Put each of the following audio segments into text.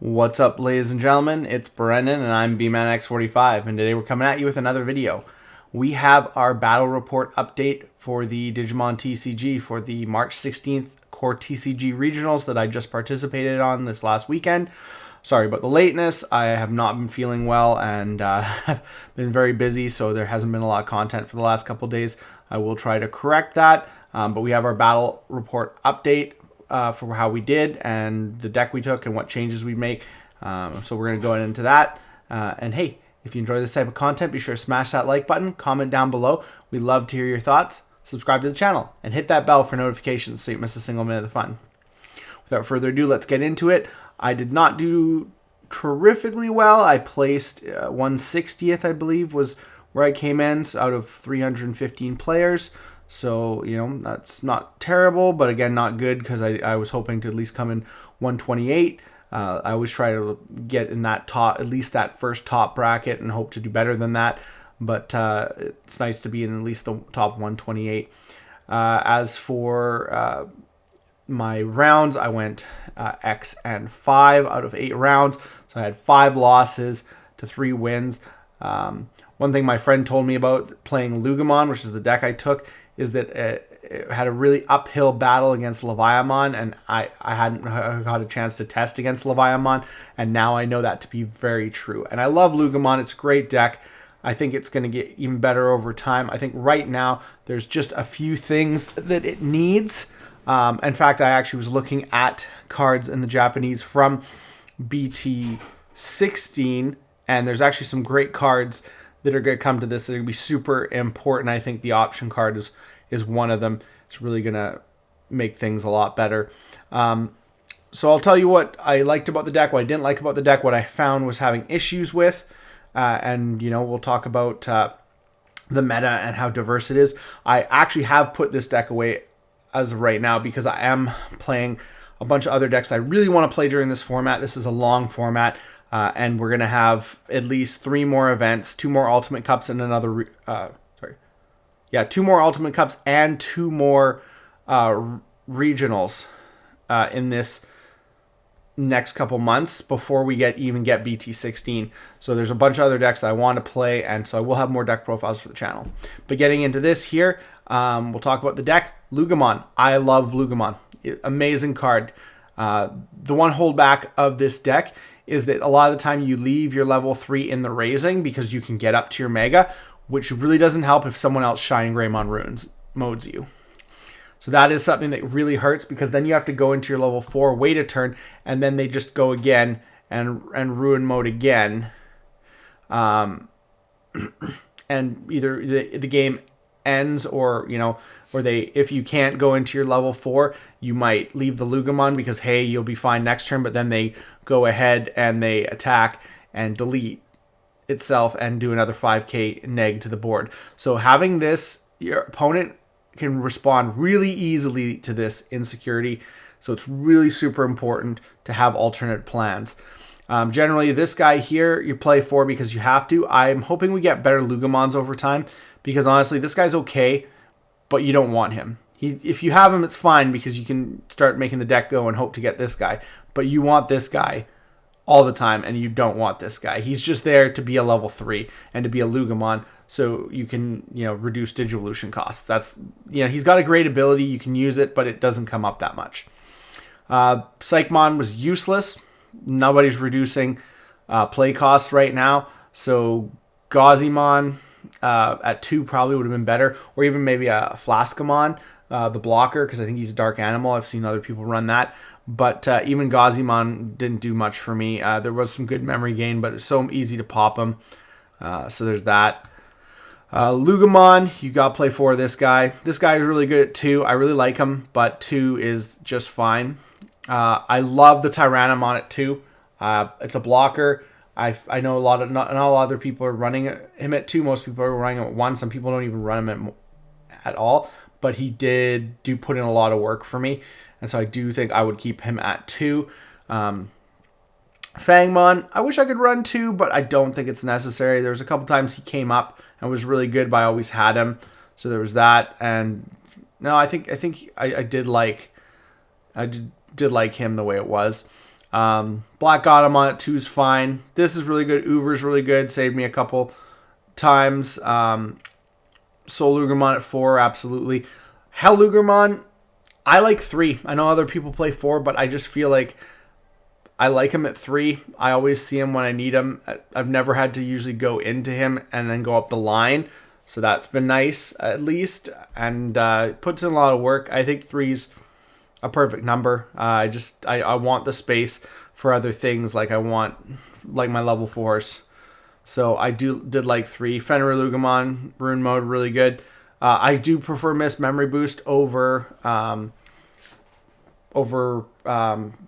What's up, ladies and gentlemen? It's Brendan and I'm BManX45, and today we're coming at you with another video. We have our battle report update for the Digimon TCG for the March 16th Core TCG Regionals that I just participated on this last weekend. Sorry about the lateness. I have not been feeling well and have been very busy, so there hasn't been a lot of content for the last couple days. I will try to correct that, but we have our battle report update for how we did and the deck we took and what changes we make. So we're going to go into that. And hey, if you enjoy this type of content, be sure to smash that like button, comment down below. We'd love to hear your thoughts. Subscribe to the channel and hit that bell for notifications so you don't miss a single minute of the fun. Without further ado, let's get into it. I did not do terrifically well. I placed 160th, I believe, was where I came in out of 315 players. So, you know, that's not terrible, but again, not good because I was hoping to at least come in 128. I always try to get in that top, at least that first top bracket, and hope to do better than that. But it's nice to be in at least the top 128. As for my rounds, I went X and 5 out of 8 rounds. So I had 5 losses to 3 wins. One thing my friend told me about playing Loogamon, which is the deck I took, is that it had a really uphill battle against Loogamon, and I hadn't got a chance to test against Loogamon, and now I know that to be very true. And I love Loogamon. It's a great deck. I think it's going to get even better over time. I think right now there's just a few things that it needs. In fact, I actually was looking at cards in the Japanese from BT16, and there's actually some great cards that are going to come to this that are going to be super important. I think the option card is one of them. It's really going to make things a lot better. So I'll tell you what I liked about the deck, what I didn't like about the deck, what I found was having issues with, and, you know, we'll talk about the meta and how diverse it is. I actually have put this deck away as of right now because I am playing a bunch of other decks that I really want to play during this format. This is a long format. And we're going to have at least 3 more events, 2 more Ultimate Cups and another, 2 more Ultimate Cups and 2 more regionals in this next couple months before we even get BT16. So there's a bunch of other decks that I want to play, and so I will have more deck profiles for the channel. But getting into this here, we'll talk about the deck. Loogamon. I love Loogamon. Amazing card. The one holdback of this deck is that a lot of the time you leave your level 3 in the raising because you can get up to your mega, which really doesn't help if someone else Shining Greymon runes modes you. So that is something that really hurts because then you have to go into your level 4, wait a turn, and then they just go again and ruin mode again. And either the game ends, or, you know, or if you can't go into your level 4, you might leave the Loogamon because, hey, you'll be fine next turn, but then they go ahead and they attack and delete itself and do another 5k neg to the board. So having this, your opponent can respond really easily to this insecurity. So it's really super important to have alternate plans. Generally, this guy here you play for because you have to. I'm hoping we get better Loogamons over time because honestly, this guy's okay, but you don't want him. If you have him, it's fine because you can start making the deck go and hope to get this guy. But you want this guy all the time, and you don't want this guy. He's just there to be a level 3 and to be a Loogamon, so you can, you know, reduce Digivolution costs. That's, you know, he's got a great ability. You can use it, but it doesn't come up that much. Psychmon was useless. Nobody's reducing play costs right now, so Gausimon at 2 probably would have been better, or even maybe a Flaskamon, the blocker, because I think he's a dark animal. I've seen other people run that, but even Gausimon didn't do much for me. There was some good memory gain, but it's so easy to pop him. So there's that. Loogamon, you got to play for this guy. This guy is really good at 2. I really like him, but 2 is just fine. I love the Tyrannomon at 2. It's a blocker. I know not a lot of other people are running him at 2. Most people are running him at 1. Some people don't even run him at all. But he did put in a lot of work for me. And so I do think I would keep him at 2. Fangmon, I wish I could run 2, but I don't think it's necessary. There was a couple times he came up and was really good, but I always had him. So there was that. And no, I think I did like him the way it was. Black Autumn on it 2 is fine. This is really good. Uber's really good. Saved me a couple times. Soul Loogamon at 4, absolutely. Hell Loogamon, I like 3. I know other people play 4, but I just feel like I like him at 3. I always see him when I need him. I've never had to usually go into him and then go up the line. So that's been nice, at least. And puts in a lot of work. I think 3's a perfect number. I want the space for other things like I want, like my level 4s. So I did like 3. Fenrir Loogamon, Rune Mode, really good. I do prefer Mist Memory Boost over the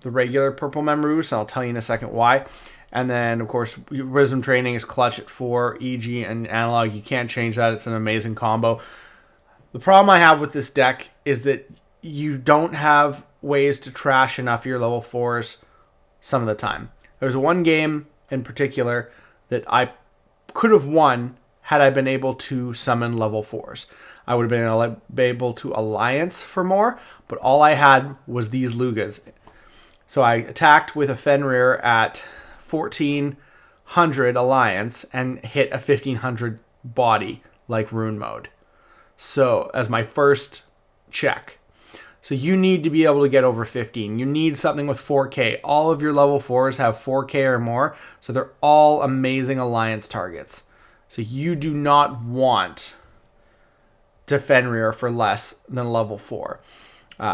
regular Purple Memory Boost. I'll tell you in a second why. And then, of course, Wisdom Training is clutch at 4. EG and Analog, you can't change that. It's an amazing combo. The problem I have with this deck is that you don't have ways to trash enough of your level 4s some of the time. There's one game in particular that I could have won had I been able to summon level 4s. I would have been able to Alliance for more, but all I had was these Lugas. So I attacked with a Fenrir at 1400 Alliance and hit a 1500 body like Rune Mode. So as my first check. So you need to be able to get over 15. You need something with 4K. All of your level 4s have 4K or more. So they're all amazing Alliance targets. So you do not want to Fenrir for less than level 4.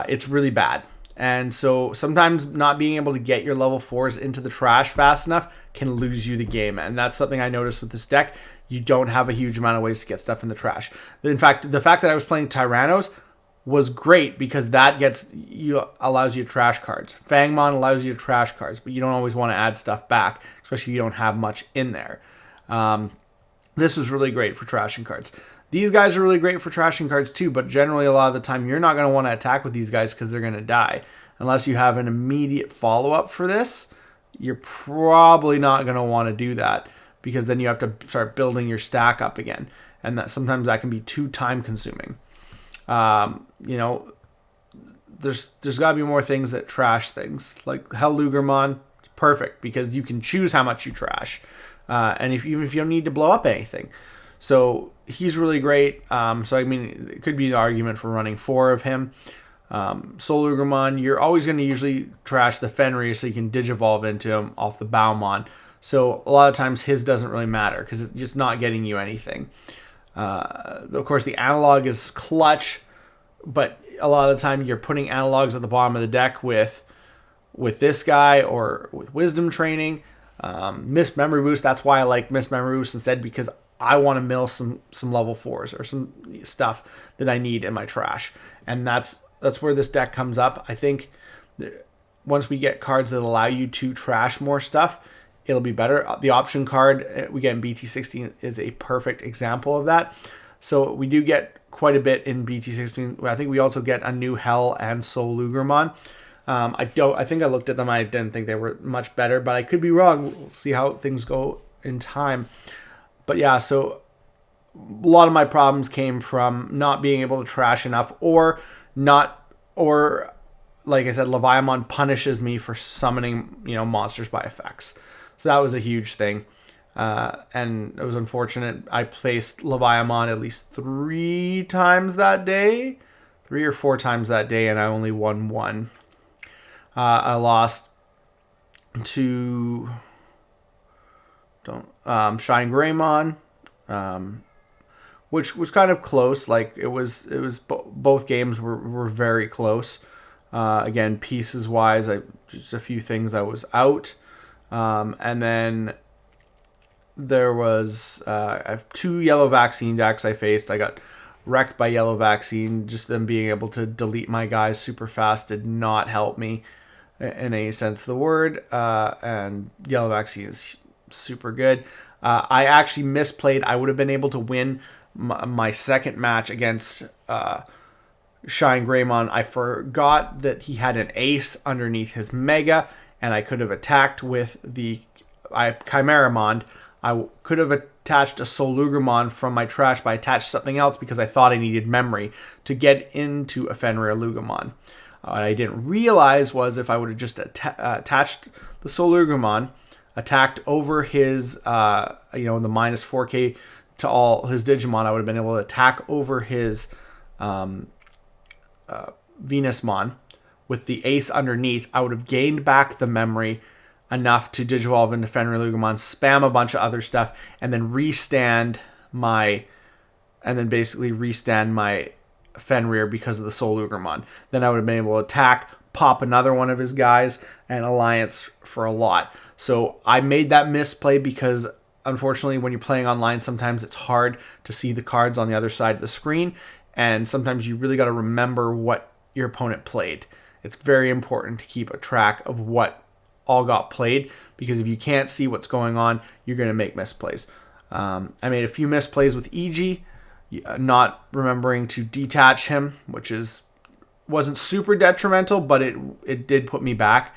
It's really bad. And so sometimes not being able to get your level 4s into the trash fast enough can lose you the game. And that's something I noticed with this deck. You don't have a huge amount of ways to get stuff in the trash. In fact, the fact that I was playing Tyrannos was great because that allows you to trash cards. Fangmon allows you to trash cards, but you don't always want to add stuff back, especially if you don't have much in there. This was really great for trashing cards. These guys are really great for trashing cards too, but generally a lot of the time you're not going to want to attack with these guys because they're going to die. Unless you have an immediate follow-up for this, you're probably not going to want to do that because then you have to start building your stack up again. And sometimes that can be too time-consuming. There's got to be more things that trash things. Like Hell Loogamon, it's perfect because you can choose how much you trash. And even if you don't need to blow up anything. So he's really great. It could be an argument for running 4 of him. Soul Loogamon, you're always going to usually trash the Fenrir so you can Digivolve into him off the Baumon. So a lot of times his doesn't really matter because it's just not getting you anything. Of course, the Analog is clutch, but a lot of the time you're putting Analogs at the bottom of the deck with this guy or with Wisdom Training. Mist Memory Boost, that's why I like Mist Memory Boost instead, because I want to mill some level 4s or some stuff that I need in my trash. And that's where this deck comes up. I think once we get cards that allow you to trash more stuff, it'll be better. The option card we get in BT16 is a perfect example of that. So we do get quite a bit in BT16. I think we also get a new Hell and Soul Loogamon. I think I looked at them. I didn't think they were much better, but I could be wrong. We'll see how things go in time. But yeah, so a lot of my problems came from not being able to trash enough or like I said, Leviamon punishes me for summoning, monsters by effects. So that was a huge thing. And it was unfortunate. I placed Leviamon at least 3 times that day. 3 or 4 times that day, and I only won 1. I lost to Shine Greymon, which was kind of close. Like it was both games were very close. Again, pieces wise, just a few things I was out, and then there was I have 2 yellow vaccine decks I faced. I got wrecked by yellow vaccine. Just them being able to delete my guys super fast did not help me in any sense of the word. And yellow vaccine is super good. I actually misplayed. I would have been able to win my second match against Shine Greymon. I forgot that he had an ace underneath his Mega, and I could have attacked with the Chimeramon. I could have attached a Soul Loogamon from my trash, but I attached something else because I thought I needed memory to get into a Fenrir Loogamon. What I didn't realize was if I would have just attached the Loogamon, attacked over his, the minus 4K to all his Digimon, I would have been able to attack over his Venusmon with the ace underneath. I would have gained back the memory enough to Digivolve into Fenrir Loogamon, spam a bunch of other stuff, and then basically restand my Fenrir because of the Soul Loogamon. Then I would have been able to attack, pop another one of his guys, and alliance for alot. So I made that misplay because unfortunately when you're playing online, sometimes it's hard to see the cards on the other side of the screen, and sometimes you really got to remember what your opponent played. It's very important to keep a track of what all got played, because if you can't see what's going on, you're going to make misplays. I made a few misplays with EG, not remembering to detach him, which wasn't super detrimental, but it did put me back.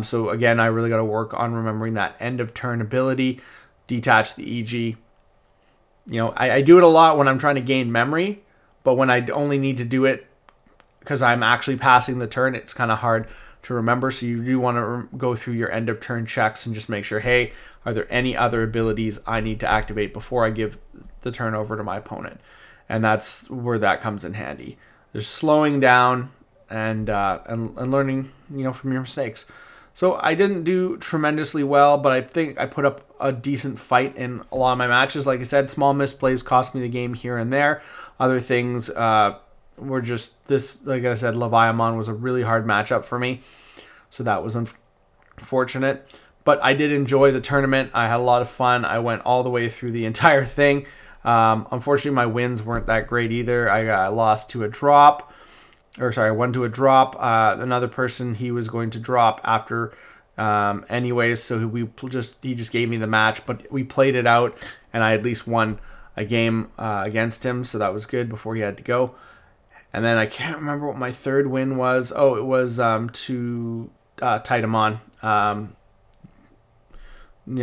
So again, I really got to work on remembering that end of turn ability, detach the EG. I do it a lot when I'm trying to gain memory, but when I only need to do it because I'm actually passing the turn, it's kind of hard to remember. So you do want to go through your end of turn checks and just make sure, hey, are there any other abilities I need to activate before I give the turn over to my opponent? And that's where that comes in handy. There's slowing down and learning, from your mistakes. So I didn't do tremendously well, but I think I put up a decent fight in a lot of my matches. Like I said, small misplays cost me the game here and there. Other things were just this. Like I said, Leviamon was a really hard matchup for me, so that was unfortunate. But I did enjoy the tournament. I had a lot of fun. I went all the way through the entire thing. Unfortunately, my wins weren't that great either. I lost to a drop. I won to a drop. Another person, he was going to drop after anyways, so he just gave me the match, but we played it out, and I at least won a game against him, so that was good before he had to go. And then I can't remember what my third win was. Oh, it was to Titamon.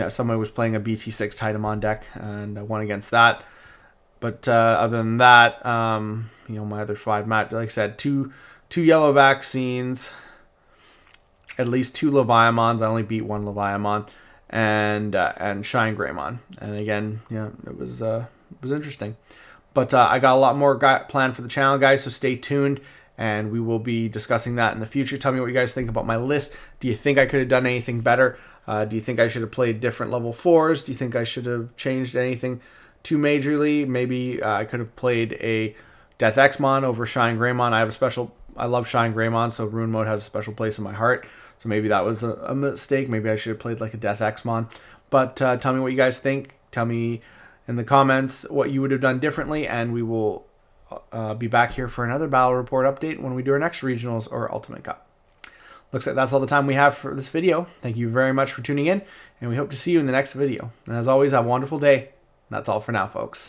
Somebody was playing a BT6 Titamon deck, and I won against that. But other than that, my other 5 matches, like I said, two yellow vaccines, at least 2 Leviamons. I only beat 1 Leviamon, and Shine Greymon. And again, it was interesting. But I got a lot more planned for the channel, guys, so stay tuned, and we will be discussing that in the future. Tell me what you guys think about my list. Do you think I could have done anything better? Do you think I should have played different level 4s? Do you think I should have changed anything too majorly? Maybe I could have played a Death Xmon over Shine Greymon. I love Shine Greymon, so Rune Mode has a special place in my heart. So maybe that was a mistake. Maybe I should have played like a Death Xmon. But tell me what you guys think. Tell me in the comments what you would have done differently, and we will be back here for another Battle Report update when we do our next Regionals or Ultimate Cup. Looks like that's all the time we have for this video. Thank you very much for tuning in, and we hope to see you in the next video. And as always, have a wonderful day. That's all for now, folks.